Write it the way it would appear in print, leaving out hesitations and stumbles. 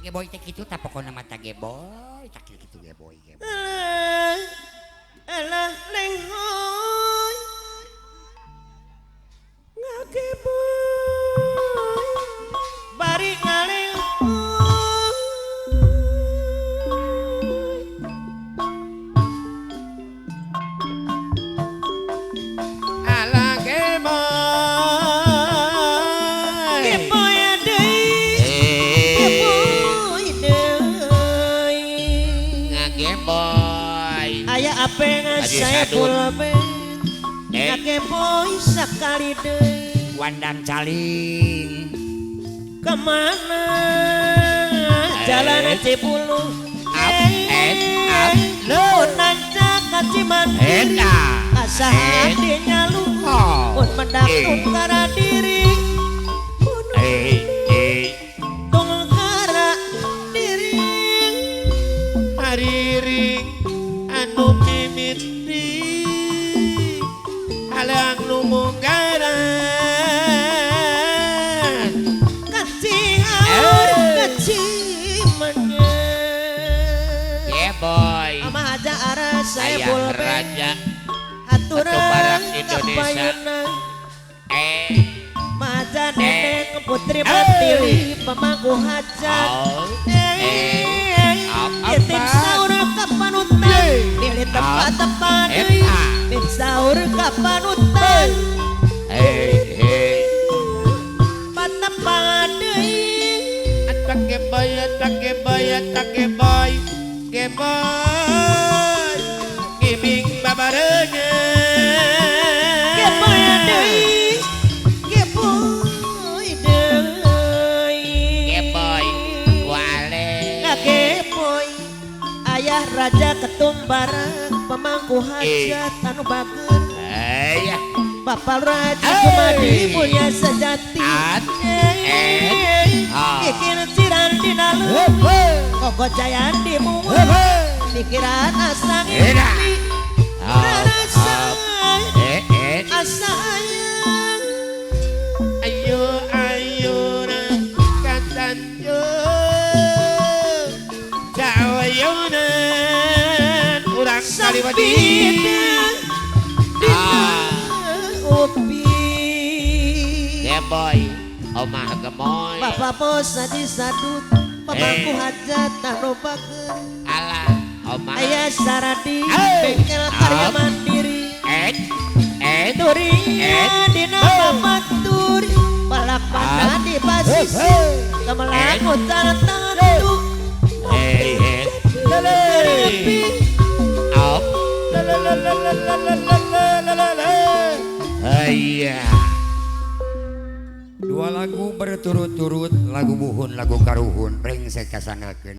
Geboy teh kitu tah pokona mata geboy, tak kitu geboy. Alah lenghoy ngageboy bari ngalenghoy Alah geboy. geboy deui geboy deui Ngageboy. aya ape saya pulpe ngageboy sakali deui Wandang caling. kemana jalan Cipulung Up. Lunan jaga Cimandiri asa hatinya lu pun mendakun kara diri tunggu kara diri hariring anu mimiti halang lumunggaran kecihaur kecimanya Geboy. ama aja arah saya Ayah pulpe raja aturan Batu Barak Indonesia. kapayunan eh maja neneng putri Matili pemangku hajat Yatim sahur kapanutan Pilih tempat-tempat Yatim sahur kapanutan Tempat-tempat atak geboy geboy ngibing babarenya Geboy deui Geboy deui Geboy wale Ngageboy Ayah raja ketumbarang pemangku hajat anu bager ayah Bapak Raja Kumadi mulia sejati Bikin ciran di dalam Koko jayan di muat Pikiran asa ngimpi Asa ayang ayo na katanjung jawayunan urang kaliwadi Upi Geboy omah gemoy Bapak bos saji sadut pemangku hajat anu bager alah omah Ayah Saradi bengkel karya mandiri Durinya di nama Maturi Balapana di Basisi Kemelang hutan tanganku Ngeripi iya. Dua lagu berturut-turut, lagu buhun, lagu karuhun, brengsek kasanakeun.